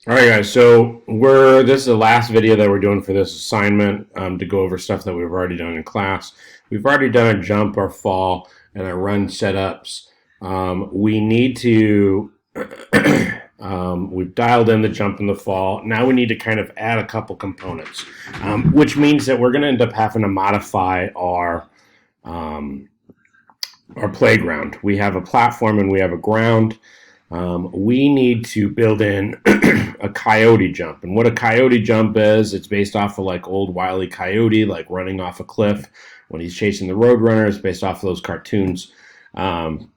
All right, guys. So this is the last video that we're doing for this assignment to go over stuff that we've already done in class. We've already done our jump, our fall, and our run setups. We need to we've dialed in the jump and the fall. Now we need to kind of add a couple components, which means that we're going to end up having to modify um, our playground. We have a platform and we have a ground. We need to build in a coyote jump. And what a coyote jump is, it's based off of like old Wile E. Coyote, like running off a cliff when he's chasing the roadrunner. It's based off of those cartoons. Um,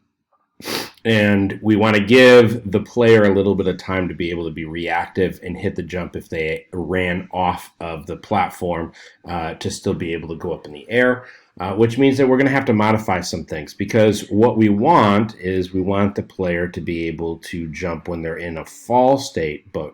and we want to give the player a little bit of time to be able to be reactive and hit the jump if they ran off of the platform to still be able to go up in the air. Which means that we're going to have to modify some things, because what we want is we want the player to be able to jump when they're in a fall state, but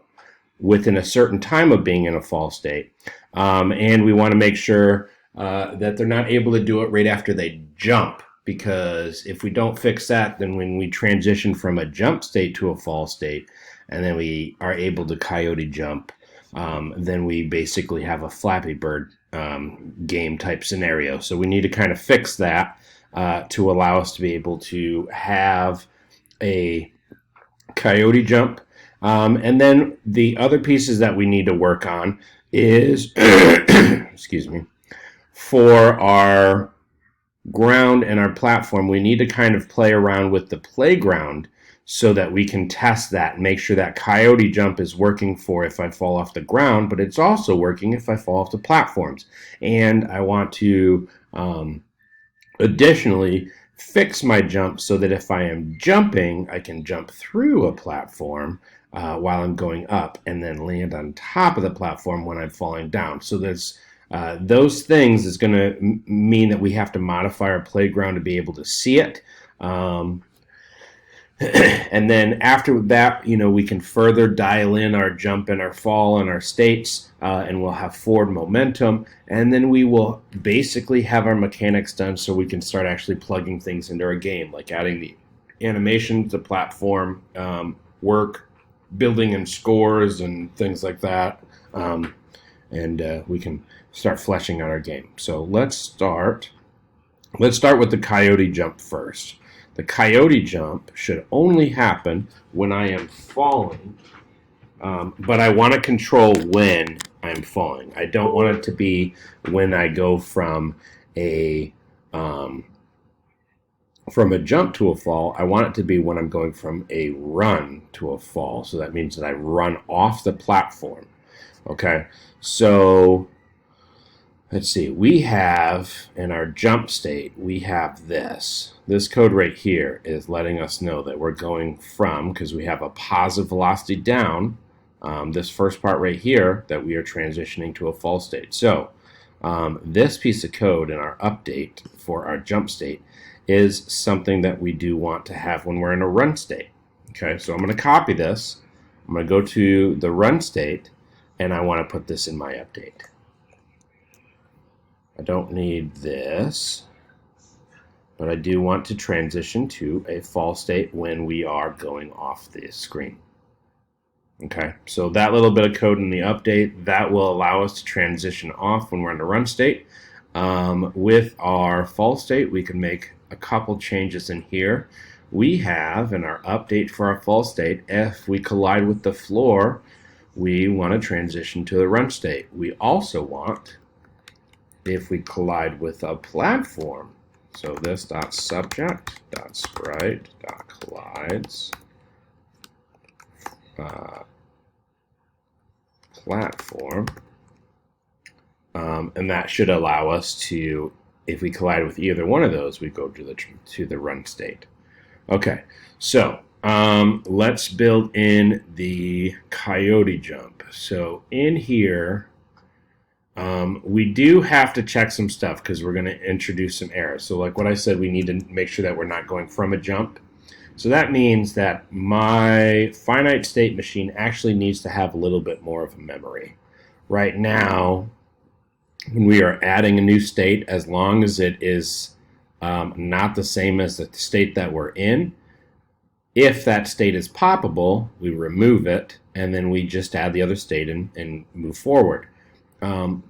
within a certain time of being in a fall state. And we want to make sure that they're not able to do it right after they jump, because if we don't fix that, then when we transition from a jump state to a fall state, and then we are able to coyote jump, then we basically have a Flappy Bird game type scenario. So we need to kind of fix that to allow us to be able to have a coyote jump. And then the other pieces that we need to work on is, excuse me, for our ground and our platform, we need to kind of play around with the playground so that we can test that and make sure that coyote jump is working for if I fall off the ground, but it's also working if I fall off the platforms. And I want to additionally fix my jump so that if I am jumping, I can jump through a platform while I'm going up and then land on top of the platform when I'm falling down. So there's those things is going to mean that we have to modify our playground to be able to see it. And then after that, we can further dial in our jump and our fall and our states, and we'll have forward momentum. And then we will basically have our mechanics done so we can start actually plugging things into our game, like adding the animations, the platform, work, building and scores, and things like that. And we can start fleshing out our game. So let's start with the coyote jump first. The coyote jump should only happen when I am falling, but I want to control when I'm falling. I don't want it to be when I go from a jump to a fall. I want it to be when I'm going from a run to a fall. So that means that I run off the platform. Okay, so let's see, we have in our jump state, we have this. This code right here is letting us know that we're going from, because we have a positive velocity down, this first part right here, that we are transitioning to a fall state. So this piece of code in our update for our jump state is something that we do want to have when we're in a run state. Okay, so I'm going to copy this. I'm going to go to the run state, and I want to put this in my update. I don't need this, but I do want to transition to a fall state when we are going off the screen. Okay, so that little bit of code in the update, that will allow us to transition off when we're in a run state. With our fall state, we can make a couple changes in here. We have in our update for our fall state, if we collide with the floor, we want to transition to the run state. We also want, if we collide with a platform, so this dot subject dot sprite dot collides platform, and that should allow us to, if we collide with either one of those, we go to the run state. Okay, so let's build in the coyote jump. So in here, we do have to check some stuff because we're going to introduce some errors. So like what I said, we need to make sure that we're not going from a jump. So that means that my finite state machine actually needs to have a little bit more of a memory. Right now, when we are adding a new state, as long as it is not the same as the state that we're in, If that state is poppable, we remove it, and then we just add the other state and move forward.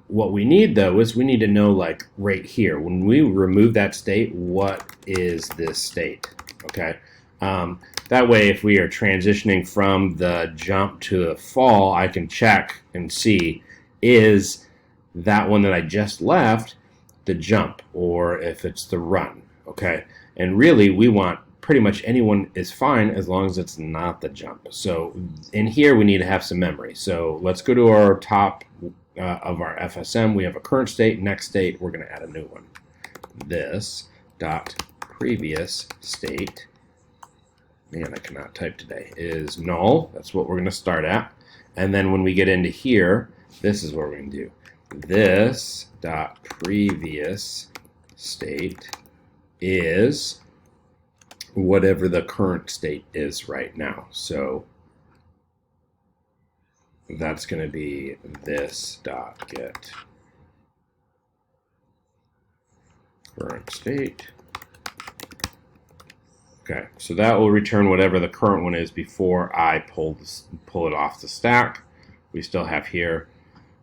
What we need, though, is we need to know, like, right here, when we remove that state, what is this state? Okay. That way, if we are transitioning from the jump to the fall, I can check and see, is that one that I just left the jump, or if it's the run. Okay. And really, we want pretty much anyone is fine as long as it's not the jump. So in here, we need to have some memory. So let's go to our top of our FSM. We have a current state, next state. We're going to add a new one. This dot previous state, man, I cannot type today, is null. That's what we're going to start at. And then when we get into here, this is what we're going to do. This dot previous state is whatever the current state is right now. So that's going to be this dot get current state. Okay, so that will return whatever the current one is before I pull it off the stack. We still have here.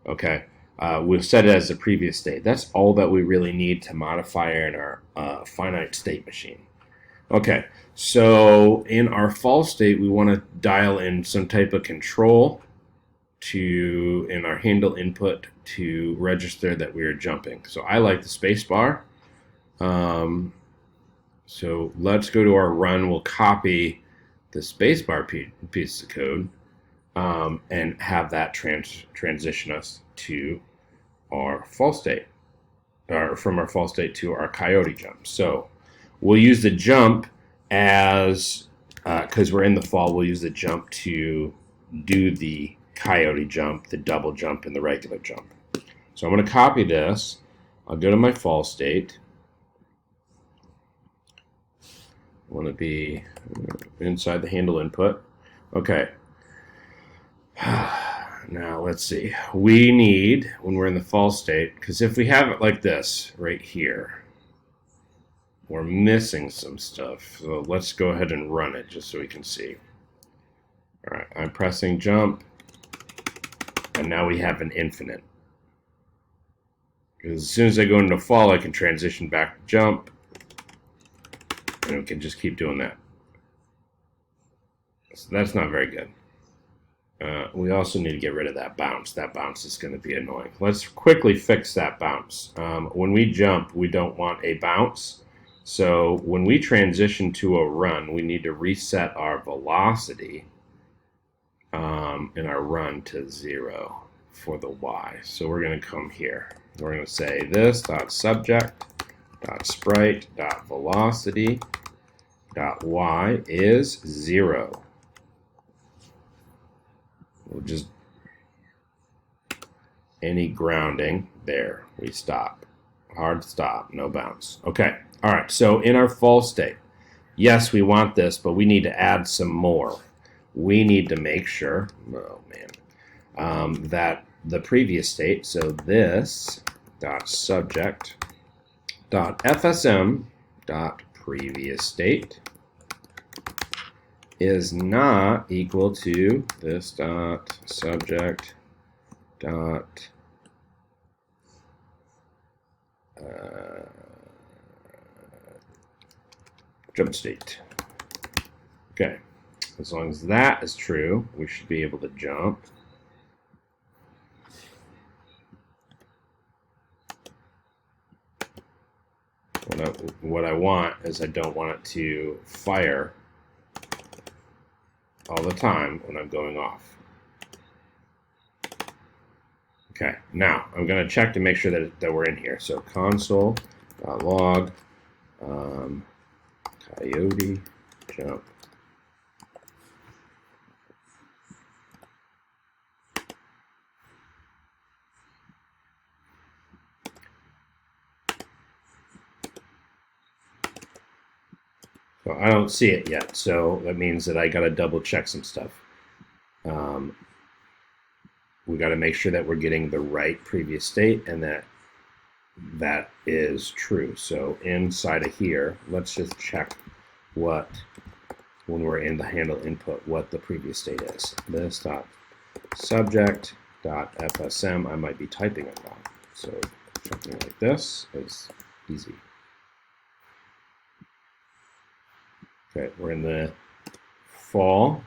Okay, we'll set it as the previous state. That's all that we really need to modify in our finite state machine. Okay, so in our false state, we want to dial in some type of control in our handle input to register that we are jumping. So I like the space bar. So let's go to our run. We'll copy the space bar piece of code and have that transition us to our false state, or from our false state to our coyote jump. So we'll use the jump as, because we're in the fall, we'll use the jump to do the coyote jump, the double jump, and the regular jump. So I'm going to copy this. I'll go to my fall state. I want to be inside the handle input. Okay. Now let's see. We need, when we're in the fall state, because if we have it like this right here, we're missing some stuff. So let's go ahead and run it just so we can see. All right, I'm pressing jump, and now we have an infinite. Because as soon as I go into fall, I can transition back to jump, and we can just keep doing that. So that's not very good. We also need to get rid of that bounce. That bounce is going to be annoying. Let's quickly fix that bounce. When we jump, we don't want a bounce. So when we transition to a run, we need to reset our velocity in our run to 0 for the y. So we're going to come here. We're going to say this dot subject dot sprite dot velocity dot y is 0. We'll just, any grounding there, we stop. Hard stop, no bounce. Okay, all right, so in our fall state, yes, we want this, but we need to add some more. We need to make sure, that the previous state, so this dot subject dot fsm dot previous state is not equal to this dot subject dot jump state. Okay, as long as that is true, we should be able to jump. What I want is I don't want it to fire all the time when I'm going off. Okay, now I'm going to check to make sure that we're in here. So console.log coyote jump. So I don't see it yet, so that means that I got to double check some stuff. We got to make sure that we're getting the right previous state and that is true. So inside of here, let's just check what when we're in the handle input what the previous state is. This dot subject dot FSM. I might be typing it wrong. So something like this is easy. Okay, we're in the fall,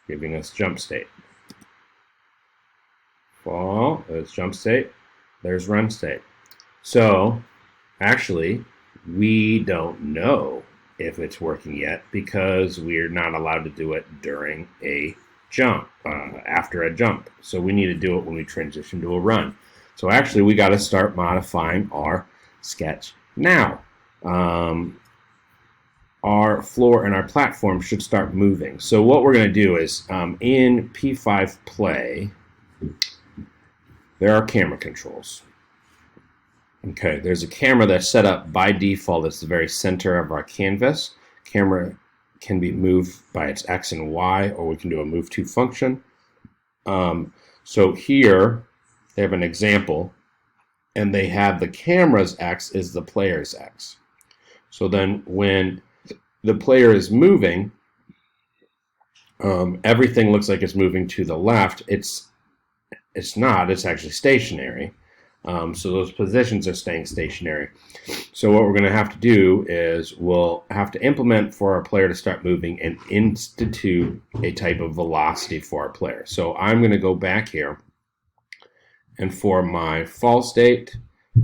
giving us jump state. Fall is jump state. There's run state. So actually, we don't know if it's working yet because we're not allowed to do it during a jump, after a jump. So we need to do it when we transition to a run. So actually, we got to start modifying our sketch now. Our floor and our platform should start moving. So what we're going to do is in P5 Play, there are camera controls. Okay, there's a camera that's set up by default at the very center of our canvas. Camera can be moved by its X and Y, or we can do a move to function. So here they have an example, and they have the camera's X is the player's X. So then when the player is moving, everything looks like it's moving to the left. It's not. It's actually stationary. So those positions are staying stationary. So what we're going to have to do is we'll have to implement for our player to start moving and institute a type of velocity for our player. So I'm going to go back here, and for my fall state,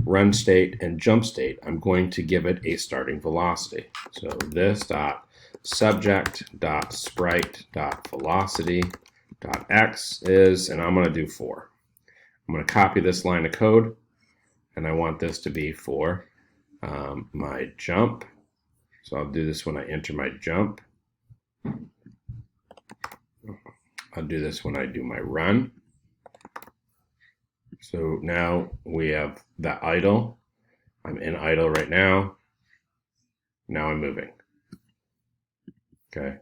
run state, and jump state, I'm going to give it a starting velocity. So this dot subject dot sprite dot velocity dot x is, and I'm going to do 4. I'm going to copy this line of code, and I want this to be for my jump. So I'll do this when I enter my jump. I'll do this when I do my run. So now we have that idle. I'm in idle right now. Now I'm moving. Okay.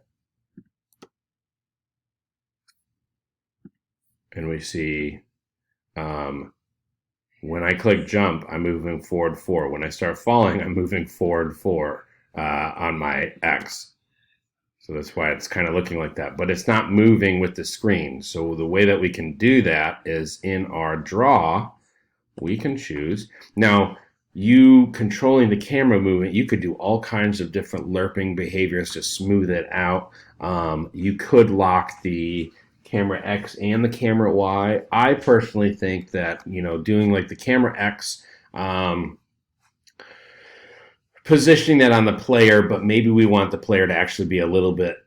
And we see when I click jump, I'm moving forward 4. When I start falling, I'm moving forward 4 on my X. So that's why it's kind of looking like that. But it's not moving with the screen. So the way that we can do that is in our draw, we can choose. Now, you controlling the camera movement, you could do all kinds of different lerping behaviors to smooth it out. You could lock the camera X and the camera Y. I personally think that, doing like the camera X, positioning that on the player, but maybe we want the player to actually be a little bit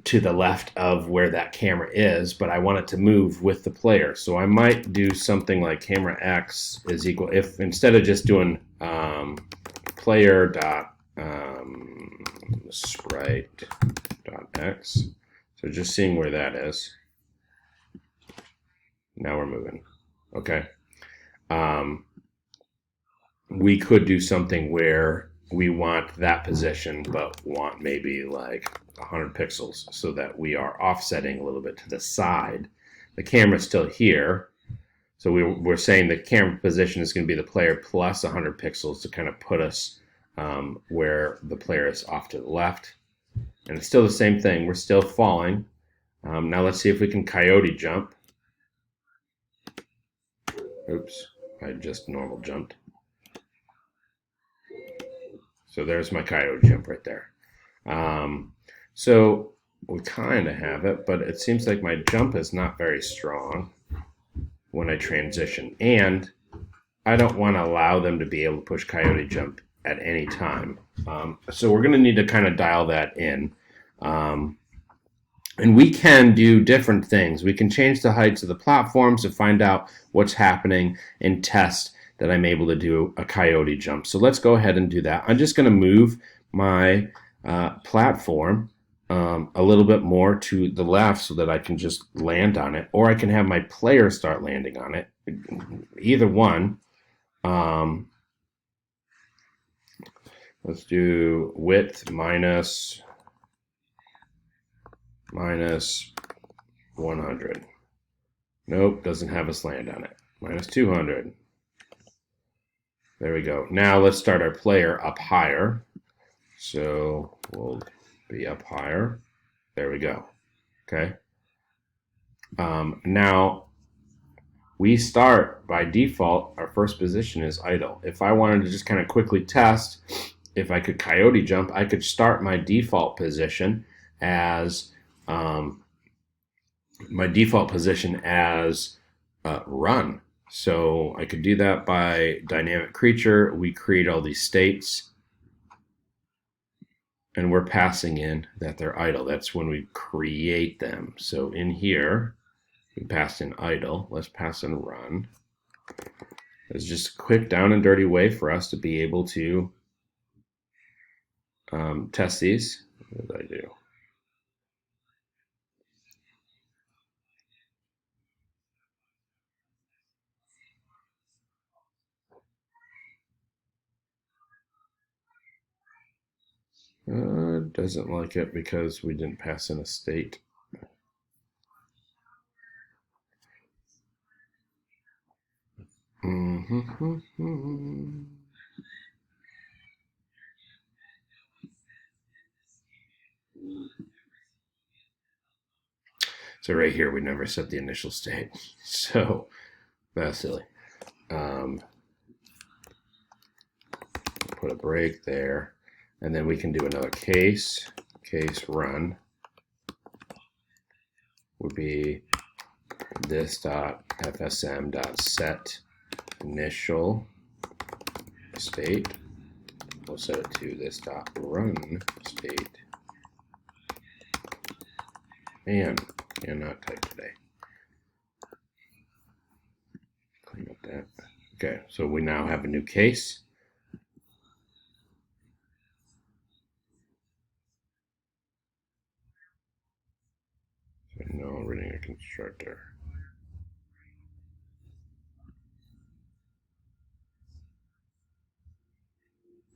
to the left of where that camera is, but I want it to move with the player. So I might do something like camera X is equal, if instead of just doing player dot sprite dot X, so just seeing where that is. Now we're moving. Okay. We could do something where we want that position, but want maybe like 100 pixels so that we are offsetting a little bit to the side. The camera's still here. So we're saying the camera position is going to be the player plus 100 pixels to kind of put us where the player is off to the left. And it's still the same thing. We're still falling. Now let's see if we can coyote jump. Oops, I just normal jumped. So there's my coyote jump right there. So we kind of have it, but it seems like my jump is not very strong when I transition. And I don't want to allow them to be able to push coyote jump at any time. So we're going to need to kind of dial that in. And we can do different things. We can change the heights of the platforms to find out what's happening and test that I'm able to do a coyote jump. So let's go ahead and do that. I'm just going to move my platform a little bit more to the left so that I can just land on it, or I can have my player start landing on it. Either one. Let's do width minus 100. Nope, doesn't have us land on it. Minus 200. There we go. Now let's start our player up higher. So we'll be up higher. There we go. Okay. Now we start by default, our first position is idle. If I wanted to just kind of quickly test if I could coyote jump, I could start my default position as run. So I could do that by dynamic creature. We create all these states, and we're passing in that they're idle. That's when we create them. So in here, we passed in idle. Let's pass in run. It's just a quick down and dirty way for us to be able to test these. What did I do? Doesn't like it because we didn't pass in a state. So right here, we never set the initial state. So that's silly. Put a break there. And then we can do another case run would be this dot fsm dot set initial state. We'll set it to this dot run state. Man, cannot type today. Clean up that. Okay, so we now have a new case. No, reading a constructor.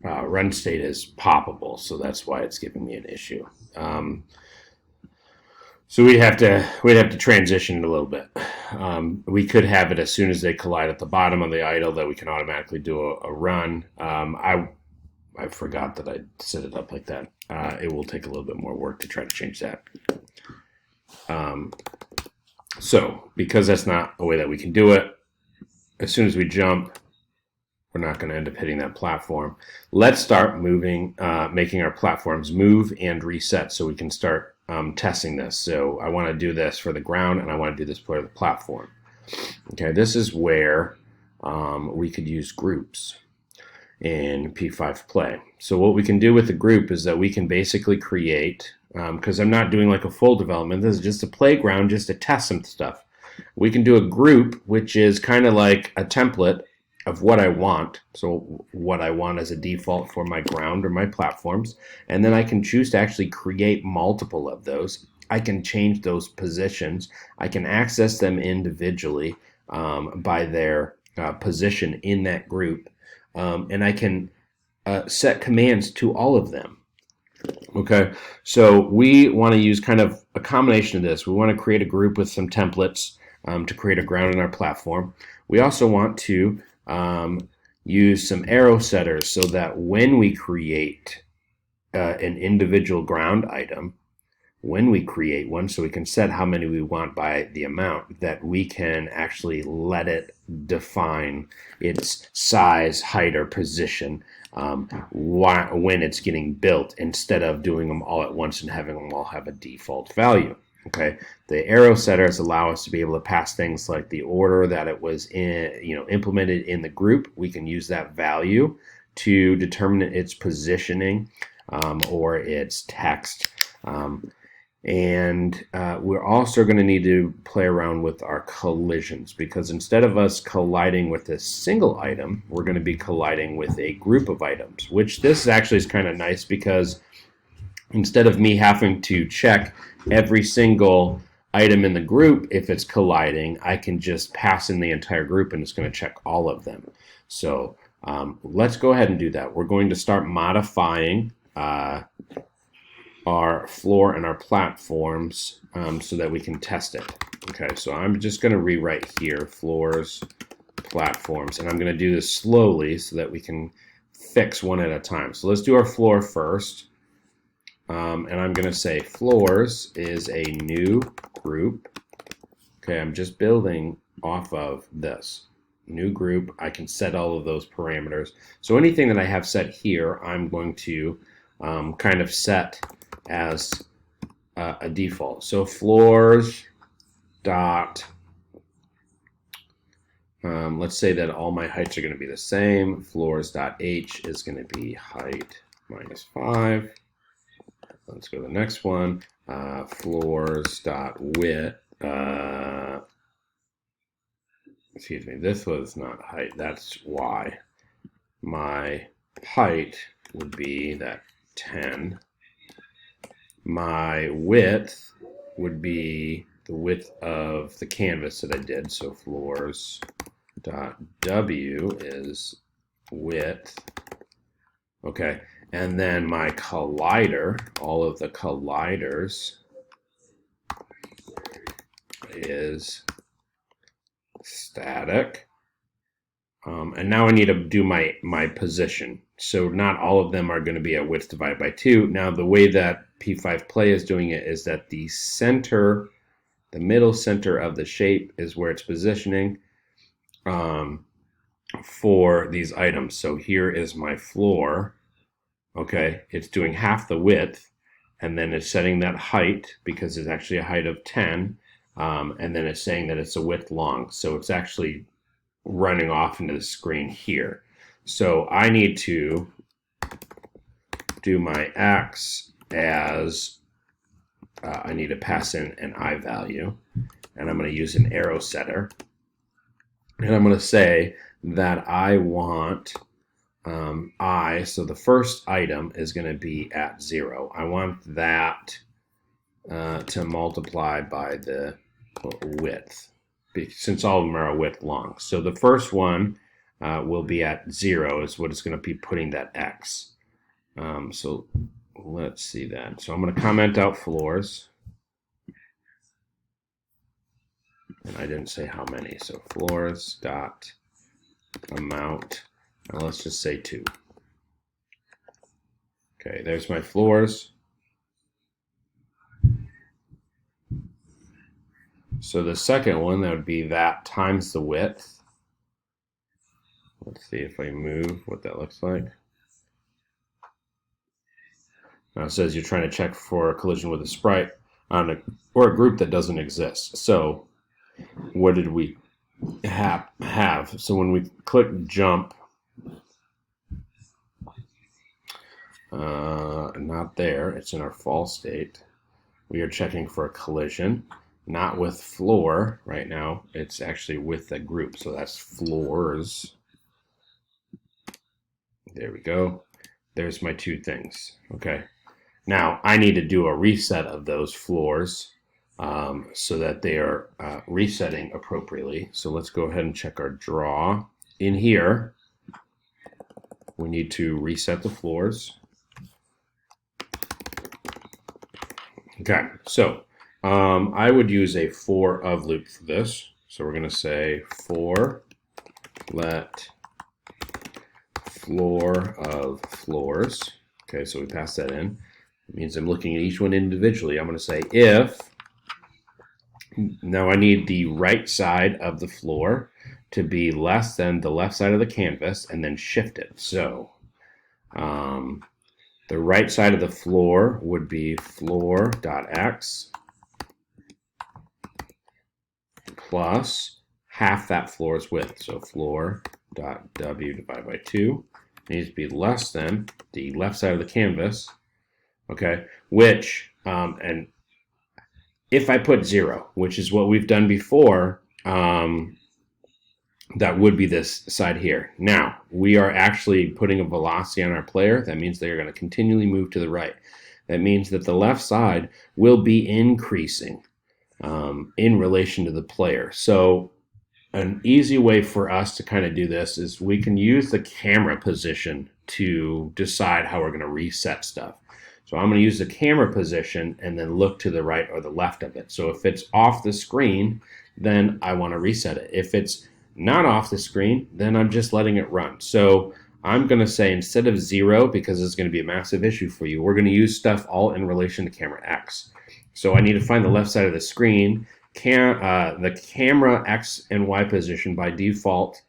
Run state is poppable, so that's why it's giving me an issue. So we'd have to transition it a little bit. We could have it as soon as they collide at the bottom of the idle that we can automatically do a run. I forgot that I set it up like that. It will take a little bit more work to try to change that. So because that's not a way that we can do it, as soon as we jump, we're not going to end up hitting that platform. Let's start moving, making our platforms move and reset so we can start testing this. So I want to do this for the ground, and I want to do this for the platform. Okay, this is where we could use groups in P5 Play. So what we can do with the group is that we can basically create, because I'm not doing like a full development, this is just a playground just to test some stuff. We can do a group, which is kind of like a template of what I want. So what I want as a default for my ground or my platforms. And then I can choose to actually create multiple of those. I can change those positions. I can access them individually by their position in that group. And I can set commands to all of them. Okay, so we want to use kind of a combination of this. We want to create a group with some templates to create a ground in our platform. We also want to use some arrow setters so that when we create an individual ground item, when we create one, so we can set how many we want by the amount, that we can actually let it define its size, height, or position when it's getting built, instead of doing them all at once and having them all have a default value. Okay, the arrow setters allow us to be able to pass things like the order that it was in, implemented in the group. We can use that value to determine its positioning or its text. And we're also going to need to play around with our collisions, because instead of us colliding with a single item, we're going to be colliding with a group of items, which this actually is kind of nice, because instead of me having to check every single item in the group if it's colliding, I can just pass in the entire group and it's going to check all of them. So let's go ahead and do that. We're going to start modifying our floor and our platforms so that we can test it. Okay, so I'm just going to rewrite here, floors, platforms, and I'm going to do this slowly so that we can fix one at a time. So let's do our floor first. and I'm going to say floors is a new group. Okay, I'm just building off of this new group. I can set all of those parameters. So anything that I have set here, I'm going to kind of set as a default. So floors dot, let's say that all my heights are going to be the same. Floors dot h is going to be height -5. Let's go to the next one. Floors dot width. Excuse me, this was not height, that's y. My height would be that 10. My width would be the width of the canvas that I did, so floors dot w is width. Okay, and then my collider, all of the colliders is static. And now I need to do my position. So not all of them are going to be at width divided by 2. Now the way that P5 Play is doing it is that the center, the middle center of the shape is where it's positioning for these items. So here is my floor. Okay, it's doing half the width, and then it's setting that height because it's actually a height of 10. And then it's saying that it's a width long. So it's actually running off into the screen here. So I need to do my x as, I need to pass in an I value. And I'm going to use an arrow setter. And I'm going to say that I want I, so the first item is going to be at 0. I want that to multiply by the width, since all of them are a width long. So the first one will be at 0 is what it's going to be putting that x. So let's see that. So I'm going to comment out floors. And I didn't say how many. So floors dot amount. And let's just say 2. Okay, there's my floors. So the second one, that would be that times the width. Let's see if I move what that looks like. Now it says you're trying to check for a collision with a sprite on or a group that doesn't exist. So what did we have? So when we click jump, not there, it's in our false state. We are checking for a collision, not with floor right now, it's actually with the group. So that's floors. There we go. There's my 2 things. Okay. Now I need to do a reset of those floors so that they are resetting appropriately. So let's go ahead and check our draw. In here, we need to reset the floors. Okay, so I would use a for of loop for this. So we're going to say for let floor of floors. Okay, so we pass that in. It means I'm looking at each one individually. I'm going to say if, now I need the right side of the floor to be less than the left side of the canvas, and then shift it. So the right side of the floor would be floor.x plus half that floor's width. So floor.w divided by 2 needs to be less than the left side of the canvas. Okay, which, and if I put 0, which is what we've done before, that would be this side here. Now, we are actually putting a velocity on our player. That means they are going to continually move to the right. That means that the left side will be increasing in relation to the player. So an easy way for us to kind of do this is we can use the camera position to decide how we're going to reset stuff. So I'm going to use the camera position and then look to the right or the left of it. So if it's off the screen, then I want to reset it. If it's not off the screen, then I'm just letting it run. So I'm going to say instead of 0, because it's going to be a massive issue for you, we're going to use stuff all in relation to camera X. So I need to find the left side of the screen. The camera X and Y position by default,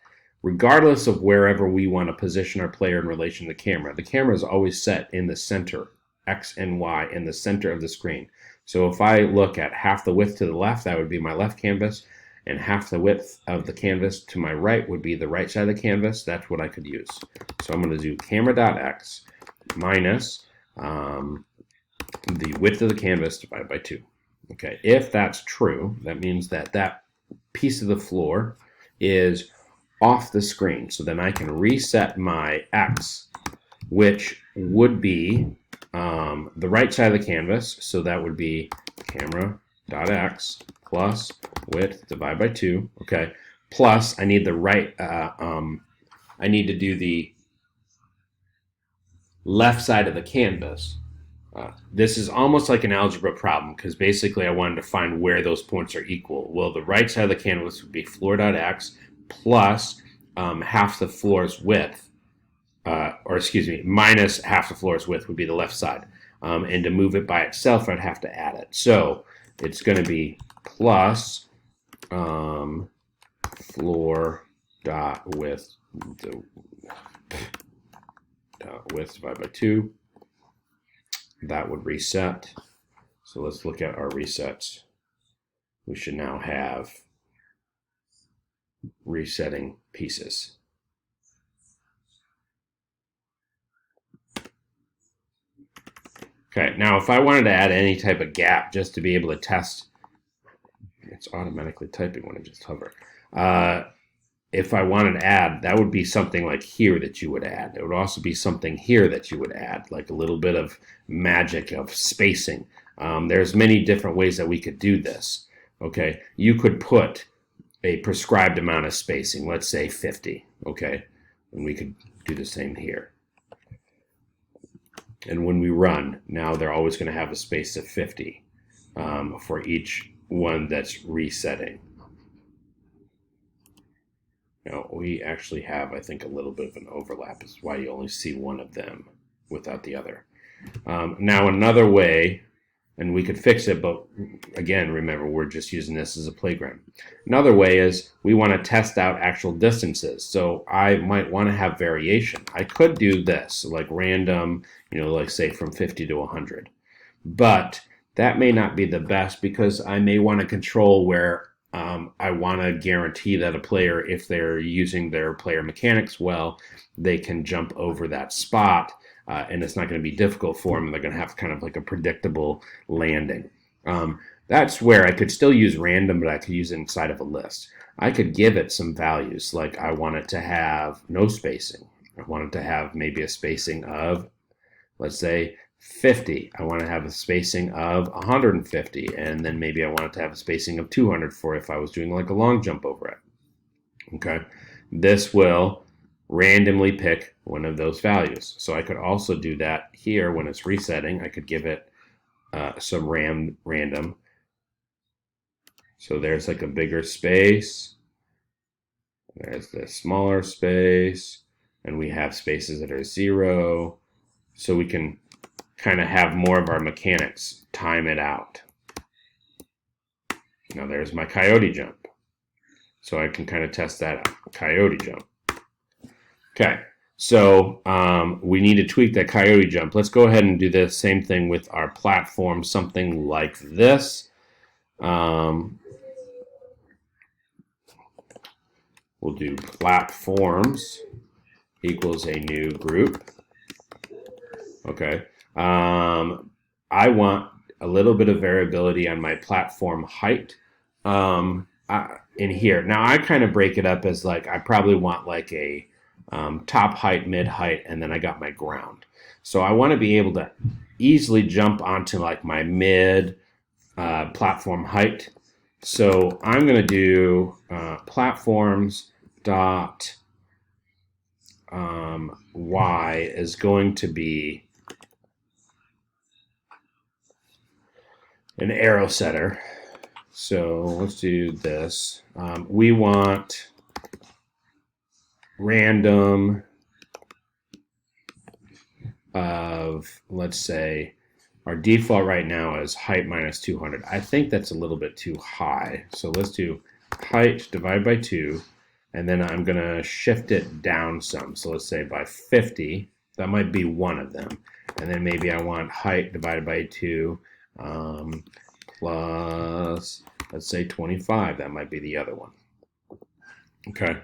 regardless of wherever we want to position our player in relation to the camera. The camera is always set in the center, X and Y, in the center of the screen. So if I look at half the width to the left, that would be my left canvas, and half the width of the canvas to my right would be the right side of the canvas. That's what I could use. So I'm going to do camera.x minus the width of the canvas divided by 2. Okay, if that's true, that means that that piece of the floor is off the screen. So then I can reset my x, which would be the right side of the canvas. So that would be camera.x plus width divided by 2. Okay, plus I need the right, I need to do the left side of the canvas. This is almost like an algebra problem because basically I wanted to find where those points are equal. Well, the right side of the canvas would be floor.x plus half the floor's width, or excuse me, minus half the floor's width would be the left side. And to move it by itself, I'd have to add it. So it's going to be plus floor dot width divided by 2. That would reset. So let's look at our resets. We should now have resetting pieces. Okay, now if I wanted to add any type of gap just to be able to test, it's automatically typing when I just hover. If I wanted to add, that would be something like here that you would add. There would also be something here that you would add, like a little bit of magic of spacing. There's many different ways that we could do this. Okay, you could put a prescribed amount of spacing, let's say 50. Okay, and we could do the same here. And when we run, now they're always going to have a space of 50 for each one that's resetting. Now, we actually have, I think, a little bit of an overlap. Is why you only see one of them without the other. Now, another way, and we could fix it, but again, remember, we're just using this as a playground. Another way is we want to test out actual distances. So I might want to have variation. I could do this, like random, like say from 50 to 100. But that may not be the best because I may want to control where I want to guarantee that a player, if they're using their player mechanics well, they can jump over that spot, and it's not going to be difficult for them. They're going to have kind of like a predictable landing. That's where I could still use random, but I could use it inside of a list. I could give it some values, like I want it to have no spacing. I want it to have maybe a spacing of, let's say, 50. I want to have a spacing of 150, and then maybe I want it to have a spacing of 200 for if I was doing like a long jump over it. Okay, this will randomly pick one of those values. So I could also do that here when it's resetting. I could give it some random. So there's like a bigger space. There's the smaller space, and we have spaces that are 0. So we can kind of have more of our mechanics time it out. Now there's my coyote jump. So I can kind of test that out. Coyote jump. Okay, so we need to tweak that coyote jump. Let's go ahead and do the same thing with our platform, something like this. We'll do platforms equals a new group. Okay. I want a little bit of variability on my platform height in here. Now I kind of break it up as like I probably want like a top height, mid height, and then I got my ground. So I want to be able to easily jump onto like my mid platform height. So I'm going to do platforms dot y is going to be an arrow setter. So let's do this. We want random of, let's say, our default right now is height minus 200. I think that's a little bit too high. So let's do height divided by 2, and then I'm going to shift it down some. So let's say by 50. That might be one of them. And then maybe I want height divided by 2 plus, let's say, 25. That might be the other one. Okay.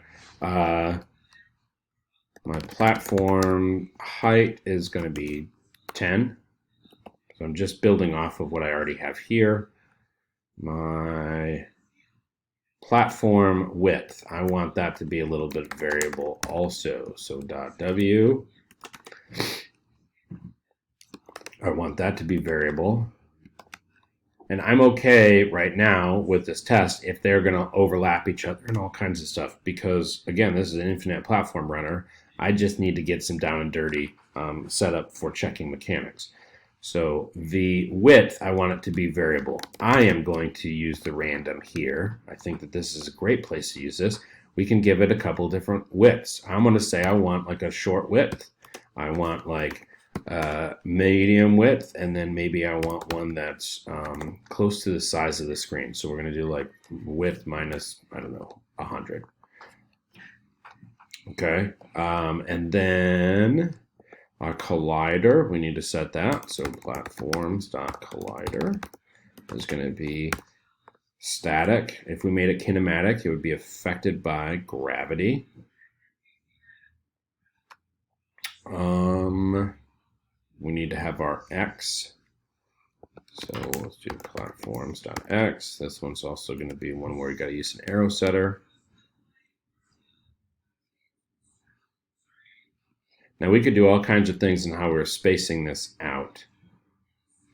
My platform height is going to be 10. So I'm just building off of what I already have here. My platform width, I want that to be a little bit variable also. So .w, I want that to be variable. And I'm okay right now with this test if they're going to overlap each other and all kinds of stuff, because again, this is an infinite platform runner. I just need to get some down and dirty setup for checking mechanics. So the width, I want it to be variable. I am going to use the random here. I think that this is a great place to use this. We can give it a couple different widths. I'm going to say I want like a short width. I want like medium width, and then maybe I want one that's close to the size of the screen. So we're going to do like width minus, I don't know, 100. Okay, and then our collider, we need to set that. So platforms.collider is going to be static. If we made it kinematic, it would be affected by gravity. We need to have our x. So let's do platforms.x. This one's also going to be one where you got to use an arrow setter. Now we could do all kinds of things in how we're spacing this out.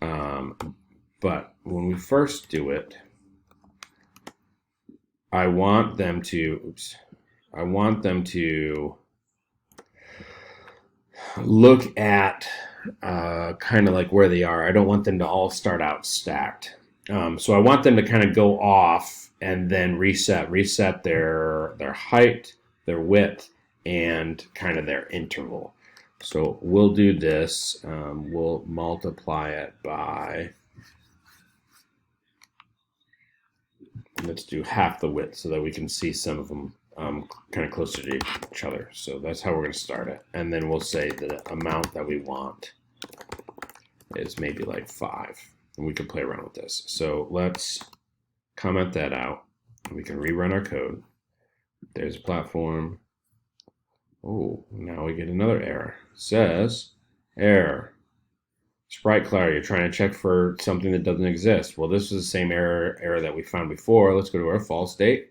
But when we first do it, I want them to look at kind of like where they are. I don't want them to all start out stacked. So I want them to kind of go off and then reset their height, their width, and kind of their interval. So we'll do this. We'll multiply it by, let's do half the width so that we can see some of them kind of closer to each other. So that's how we're going to start it. And then we'll say the amount that we want is maybe like 5. And we can play around with this. So let's comment that out. We can rerun our code. There's a platform. Oh, now we get another error. It says, error. Sprite cloud, you're trying to check for something that doesn't exist. Well, this is the same error that we found before. Let's go to our false state.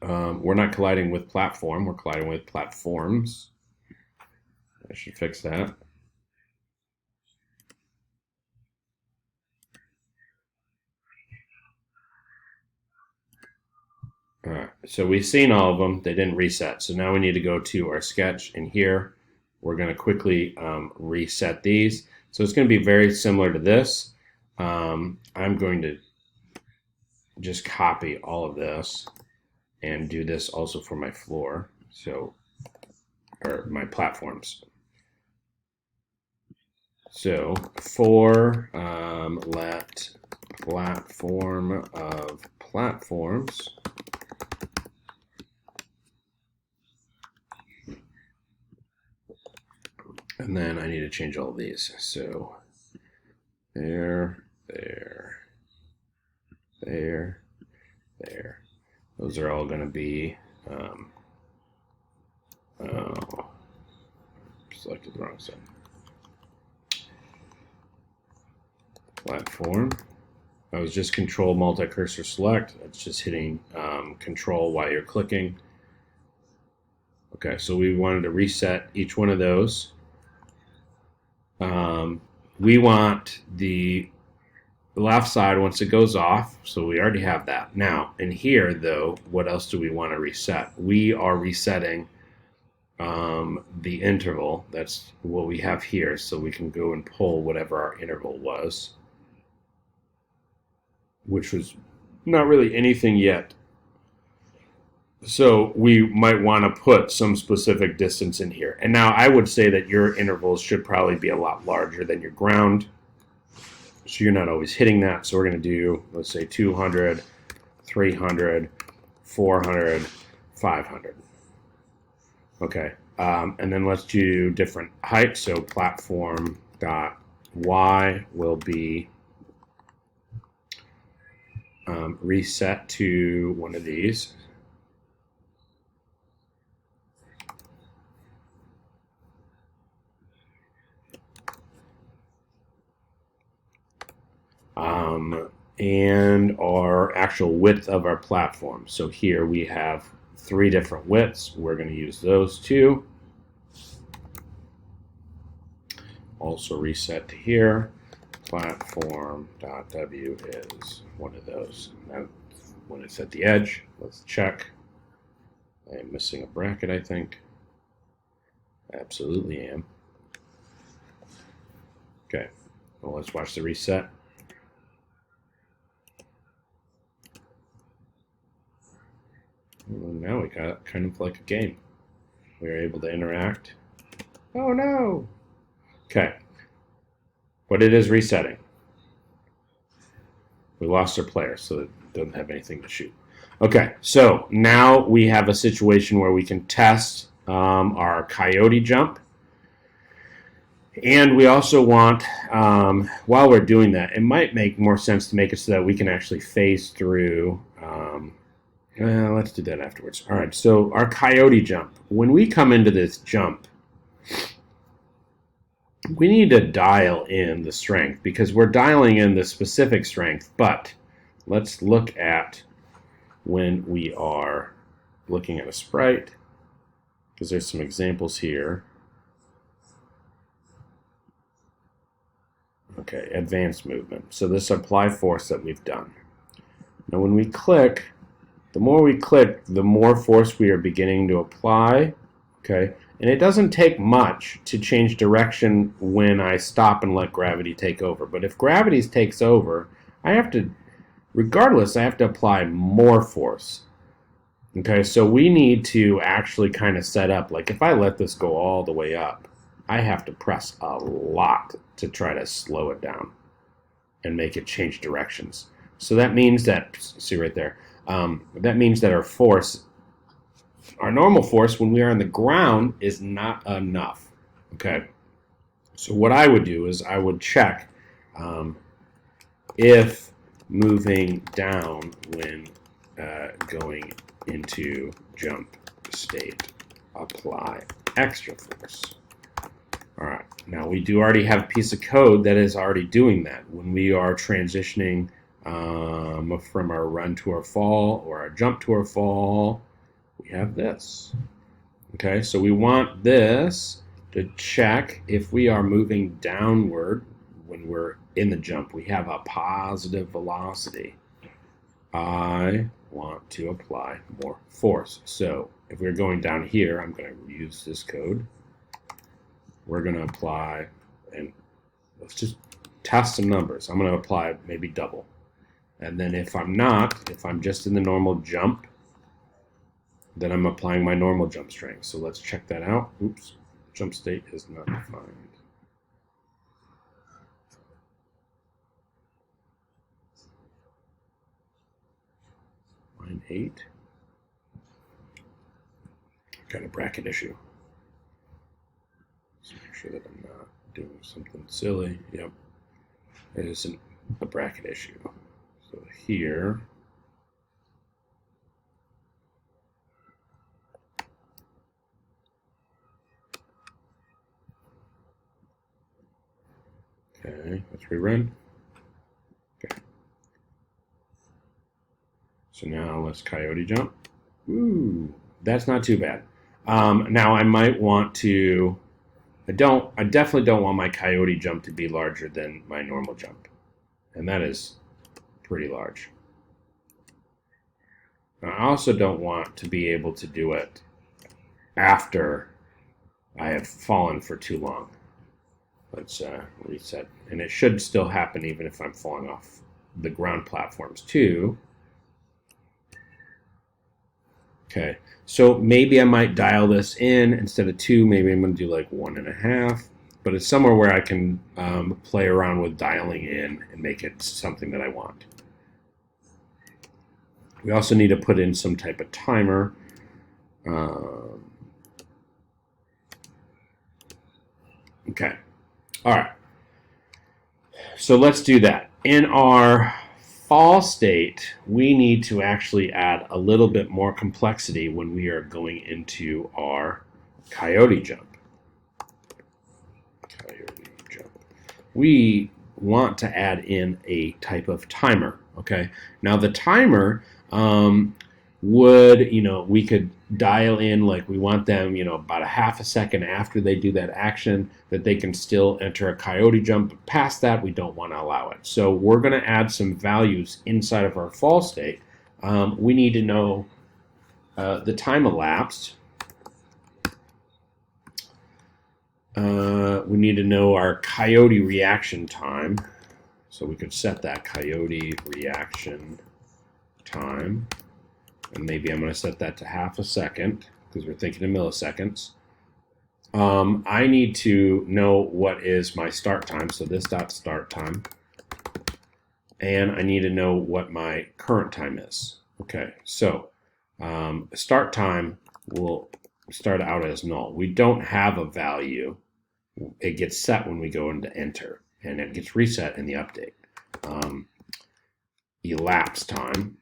We're not colliding with platform. We're colliding with platforms. I should fix that. All right, so we've seen all of them. They didn't reset. So now we need to go to our sketch, and here we're going to quickly reset these. So it's going to be very similar to this. I'm going to just copy all of this and do this also for my floor, so, or my platforms. So for let platform of platforms and then I need to change all of these. So there. Those are all going to be, selected the wrong side. Platform. I was just control multi-cursor select. It's just hitting control while you're clicking. Okay, so we wanted to reset each one of those. We want the left side once it goes off, so we already have that. Now, in here, though, what else do we want to reset? We are resetting the interval. That's what we have here, so we can go and pull whatever our interval was, which was not really anything yet. So we might want to put some specific distance in here. And now I would say that your intervals should probably be a lot larger than your ground. So you're not always hitting that. So we're going to do, let's say 200, 300, 400, 500. Okay. And then let's do different heights. So platform dot y will be reset to one of these. And our actual width of our platform. So here we have 3 different widths. We're going to use those 2. Also reset to here. Platform.w is one of those. Now, when it's at the edge, let's check. I am missing a bracket, I think. Absolutely am. Okay, well, let's watch the reset. Well, now we got kind of like a game. We are able to interact. Oh no! Okay, but it is resetting. We lost our player, so it doesn't have anything to shoot. Okay, so now we have a situation where we can test our coyote jump. And we also want, while we're doing that, it might make more sense to make it so that we can actually phase through. Let's do that afterwards. All right, so our coyote jump. When we come into this jump, we need to dial in the strength because we're dialing in the specific strength, but let's look at when we are looking at a sprite because there's some examples here. Okay, advanced movement. So this apply force that we've done. Now when we click, the more we click, the more force we are beginning to apply. Okay, and it doesn't take much to change direction when I stop and let gravity take over. But if gravity takes over, I have to, regardless, I have to apply more force. Okay, so we need to actually kind of set up, like if I let this go all the way up, I have to press a lot to try to slow it down and make it change directions. So that means that, see right there, that means that our force, our normal force when we are on the ground is not enough. Okay, so what I would do is I would check if moving down when going into jump state, apply extra force. All right, now we do already have a piece of code that is already doing that. When we are transitioning from our run to our fall or our jump to our fall, we have this. Okay, so we want this to check if we are moving downward when we're in the jump. We have a positive velocity. I want to apply more force. So if we're going down here, I'm going to use this code. We're going to apply, and let's just test some numbers. I'm going to apply maybe double. And then if I'm not, if I'm just in the normal jump, then I'm applying my normal jump strength. So let's check that out. Oops, jump state is not defined. Line 8. Got a bracket issue. Let's make sure that I'm not doing something silly. Yep, it is a bracket issue. So here, okay, let's rerun. Okay. So now let's coyote jump. Ooh, that's not too bad. Now I might want to, I definitely don't want my coyote jump to be larger than my normal jump. And that is pretty large. I also don't want to be able to do it after I have fallen for too long. Let's reset. And it should still happen even if I'm falling off the ground platforms too. Okay, so maybe I might dial this in instead of 2. Maybe I'm going to do like 1.5, but it's somewhere where I can play around with dialing in and make it something that I want. We also need to put in some type of timer. Okay, all right. So let's do that. In our fall state, we need to actually add a little bit more complexity when we are going into our coyote jump. We want to add in a type of timer. Okay. Now the timer would, we could dial in like we want them, about a half a second after they do that action that they can still enter a coyote jump. But past that, we don't want to allow it. So we're going to add some values inside of our fall state. We need to know the time elapsed. We need to know our coyote reaction time. So we could set that coyote reaction time. And maybe I'm going to set that to half a second because we're thinking in milliseconds. I need to know what is my start time. So this dot start time. And I need to know what my current time is. Okay, so start time will start out as null. We don't have a value. It gets set when we go into enter, and it gets reset in the update. Elapsed time,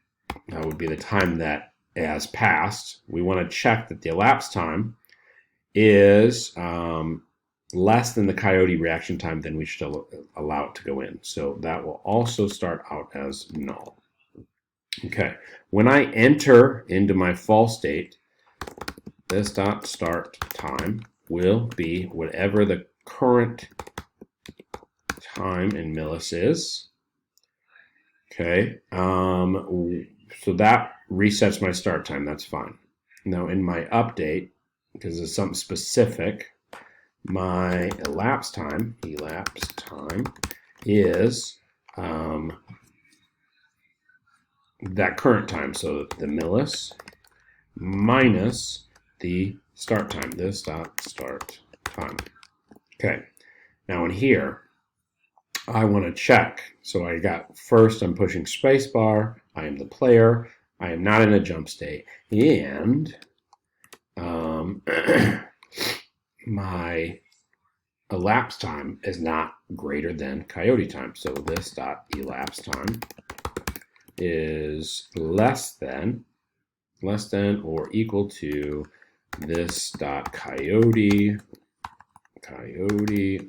that would be the time that has passed. We want to check that the elapsed time is less than the coyote reaction time, then we should allow it to go in. So that will also start out as null. Okay, when I enter into my fall state, this dot start time will be whatever the current time in millis is. Okay, so that resets my start time. That's fine. Now in my update, because it's something specific, my elapsed time is that current time. So the millis minus the start time, this dot start time. Okay, now in here, I want to check. So I got first, I'm pushing spacebar, I am the player, I am not in a jump state, and my elapsed time is not greater than coyote time. So this dot elapsed time is less than or equal to this dot coyote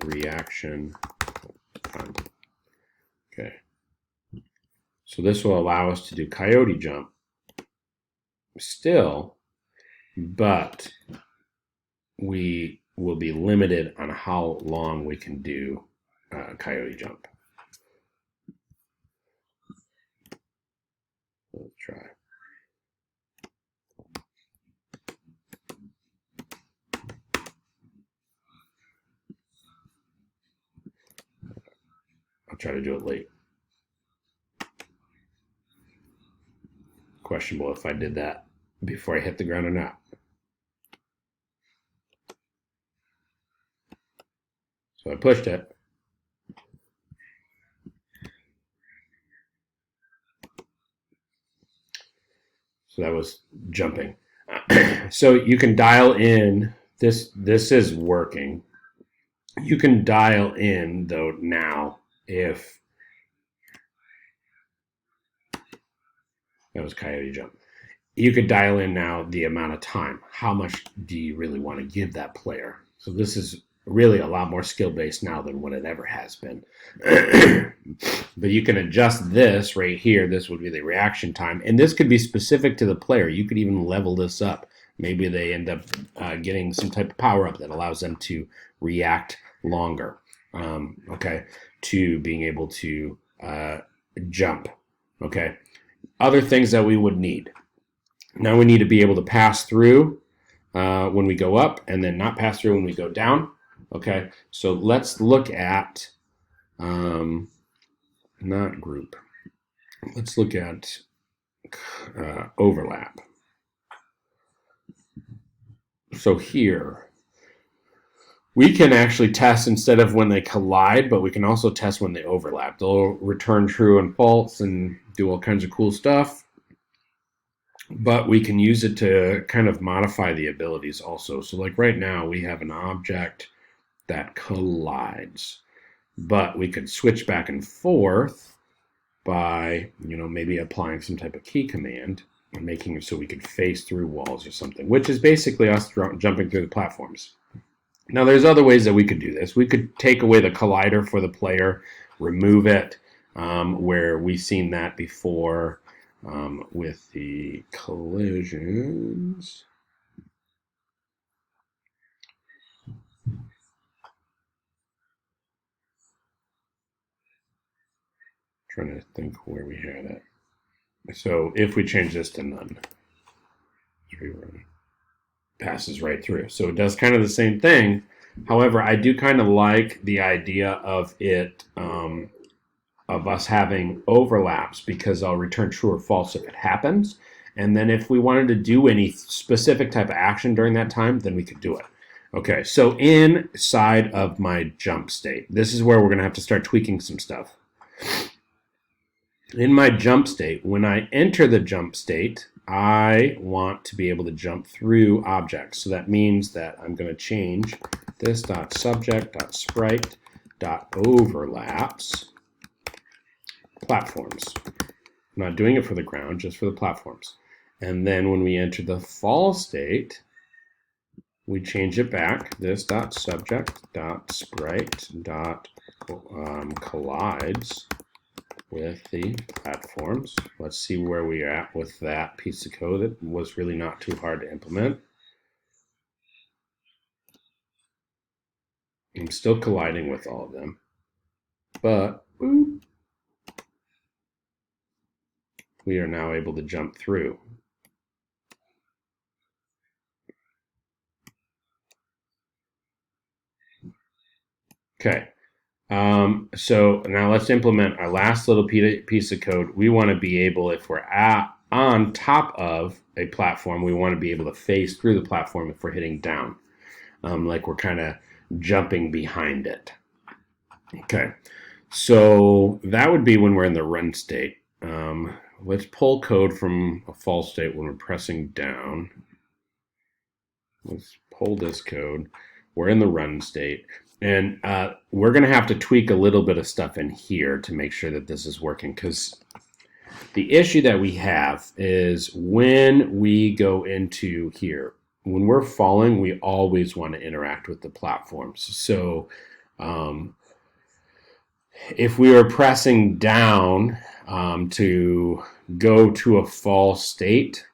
reaction time. Okay, so this will allow us to do coyote jump still, but we will be limited on how long we can do coyote jump. Let's try. I'll try to do it late. Questionable if I did that before I hit the ground or not. So I pushed it. So that was jumping. So you can dial in, this is working. You can dial in though now if that was coyote jump. You could dial in now the amount of time. How much do you really want to give that player? So this is really a lot more skill-based now than what it ever has been. But you can adjust this right here. This would be the reaction time. And this could be specific to the player. You could even level this up. Maybe they end up getting some type of power-up that allows them to react longer, okay, to being able to jump, okay. Other things that we would need. Now we need to be able to pass through when we go up and then not pass through when we go down. Okay, so let's look at, not group, let's look at overlap. So here, we can actually test instead of when they collide, but we can also test when they overlap. They'll return true and false and do all kinds of cool stuff. But we can use it to kind of modify the abilities also. So like right now, we have an object that collides. But we could switch back and forth by, maybe applying some type of key command and making it so we could face through walls or something, which is basically us jumping through the platforms. Now, there's other ways that we could do this. We could take away the collider for the player, remove it, where we've seen that before with the collisions. Trying to think where we had it. So if we change this to none, passes right through. So it does kind of the same thing. However, I do kind of like the idea of it, of us having overlaps, because I'll return true or false if it happens. And then if we wanted to do any specific type of action during that time, then we could do it. Okay, so inside of my jump state, this is where we're going to have to start tweaking some stuff. In my jump state, when I enter the jump state, I want to be able to jump through objects. So that means that I'm going to change this .subject.sprite.overlaps platforms. I'm not doing it for the ground, just for the platforms. And then when we enter the fall state, we change it back, this .subject.sprite.collides with the platforms. Let's see where we're at with that piece of code. It was really not too hard to implement. I'm still colliding with all of them, but we are now able to jump through. Okay. So now let's implement our last little piece of code. We want to be able, if we're on top of a platform, we want to be able to phase through the platform if we're hitting down, like we're kind of jumping behind it. Okay, so that would be when we're in the run state. Let's pull code from a false state when we're pressing down. Let's pull this code. We're in the run state. And we're going to have to tweak a little bit of stuff in here to make sure that this is working, because the issue that we have is when we go into here, when we're falling, we always want to interact with the platforms. So if we are pressing down to go to a fall state,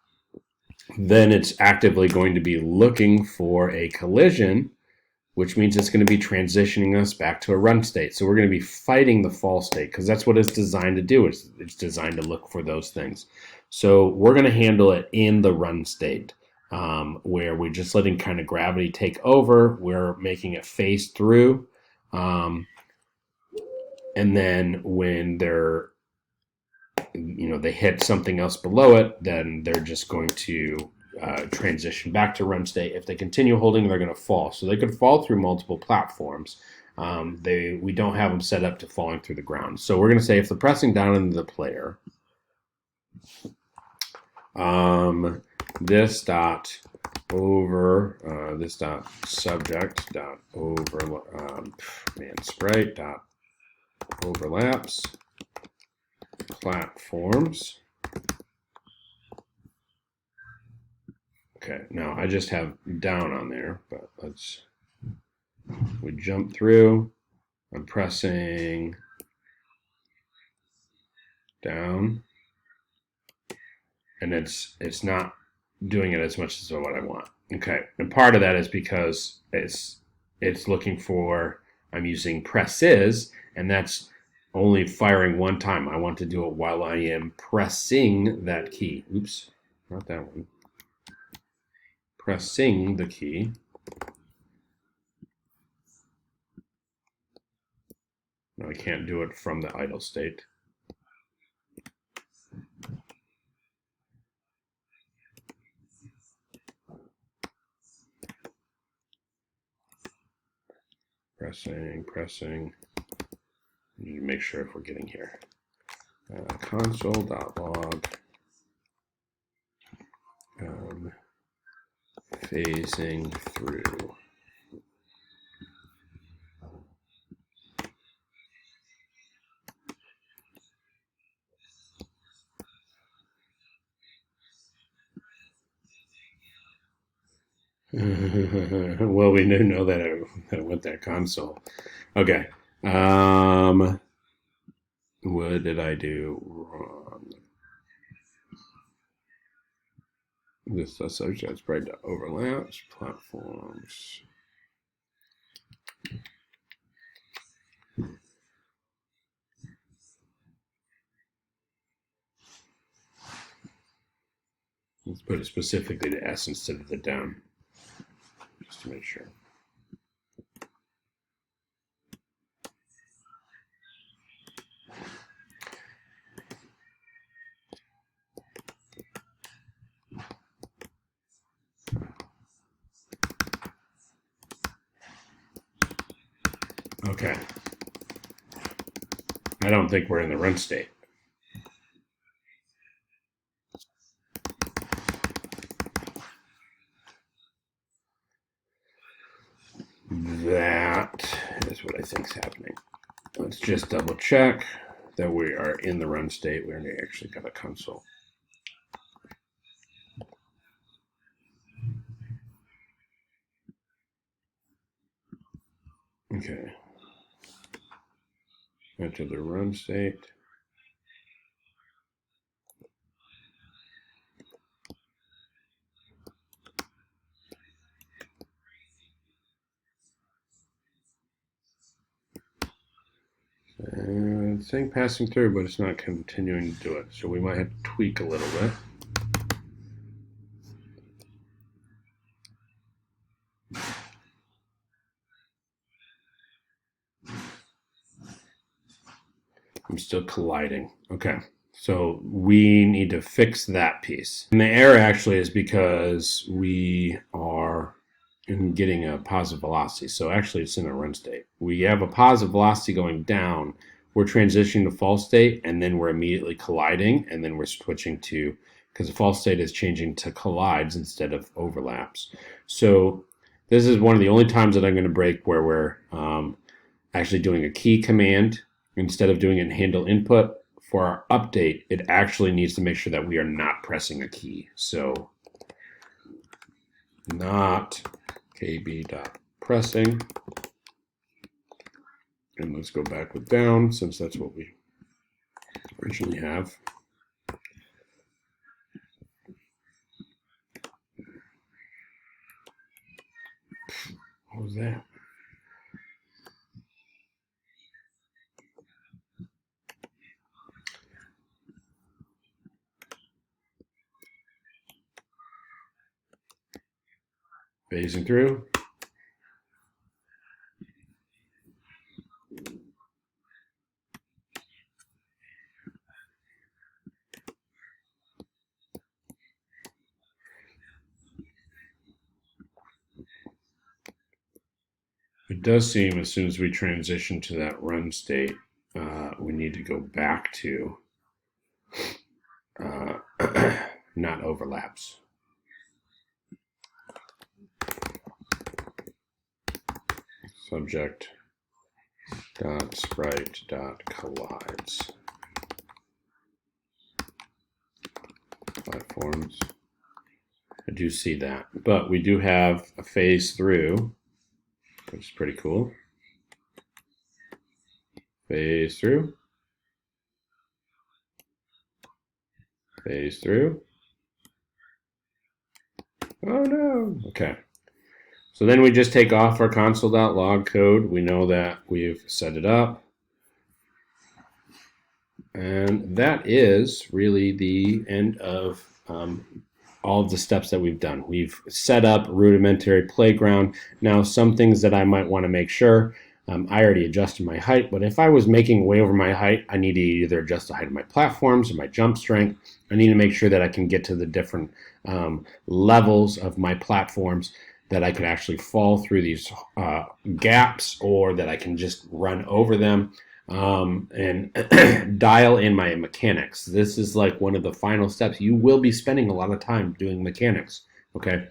then it's actively going to be looking for a collision, which means it's going to be transitioning us back to a run state. So we're going to be fighting the fall state, because that's what it's designed to do. It's designed to look for those things. So we're going to handle it in the run state, where we're just letting kind of gravity take over. We're making it phase through. And then when they're, they hit something else below it, then they're just going to transition back to run state. If they continue holding, they're going to fall. So they could fall through multiple platforms. We don't have them set up to falling through the ground. So we're going to say if they're pressing down into the player, this subject sprite overlaps platforms. Okay, now I just have down on there, but we jump through. I'm pressing down, and it's not doing it as much as what I want. Okay, and part of that is because it's looking for, I'm using presses, and that's only firing one time. I want to do it while I am pressing that key. Oops, not that one. Pressing the key. No, I can't do it from the idle state. pressing. Need to make sure if we're getting here. Console.log phasing through. Well, we do know that it went that console. Okay. What did I do wrong? This associates spread to overlaps, platforms. Let's put it specifically to S instead of the down, just to make sure. Okay. I don't think we're in the run state. That is what I think is happening. Let's just double check that we are in the run state. We actually got a console. Okay. Enter the run state. And it's saying passing through, but it's not continuing to do it. So we might have to tweak a little bit. I'm still colliding. Okay. So we need to fix that piece. And the error actually is because we are getting a positive velocity. So actually it's in a run state. We have a positive velocity going down. We're transitioning to false state, and then we're immediately colliding, and then we're switching to, because the false state is changing to collides instead of overlaps. So this is one of the only times that I'm going to break where we're actually doing a key command instead of doing it in handle input. For our update, it actually needs to make sure that we are not pressing a key. So not kb.pressing. And let's go back with down, since that's what we originally have. What was that? Phasing through. It does seem as soon as we transition to that run state, we need to go back to not overlaps. Subject dot sprite dot collides. Platforms. I do see that, but we do have a phase through, which is pretty cool. Phase through. Phase through. Oh no. Okay. So then we just take off our console.log code. We know that we've set it up. And that is really the end of all of the steps that we've done. We've set up rudimentary playground. Now, some things that I might want to make sure, I already adjusted my height, but if I was making way over my height, I need to either adjust the height of my platforms or my jump strength. I need to make sure that I can get to the different levels of my platforms. that I can actually fall through these gaps, or that I can just run over them, and dial in my mechanics. This is like one of the final steps. You will be spending a lot of time doing mechanics. Okay.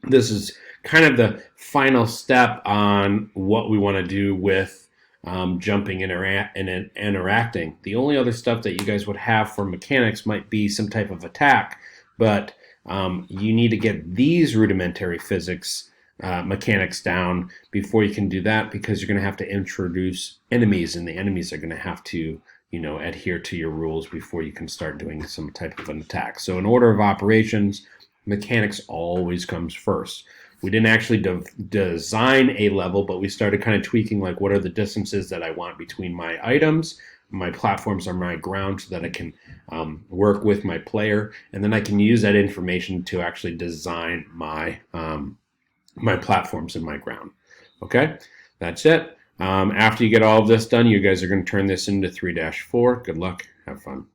This is kind of the final step on what we want to do with jumping and interacting. The only other stuff that you guys would have for mechanics might be some type of attack, but you need to get these rudimentary physics mechanics down before you can do that, because you're going to have to introduce enemies, and the enemies are going to have to adhere to your rules before you can start doing some type of an attack. So in order of operations, mechanics always comes first. We didn't actually design a level, but we started kind of tweaking, like, what are the distances that I want between my items, my platforms, or my ground, so that I can work with my player, and then I can use that information to actually design my my platforms and my ground. Okay, that's it. After you get all of this done, you guys are going to turn this into 3-4. Good luck. Have fun.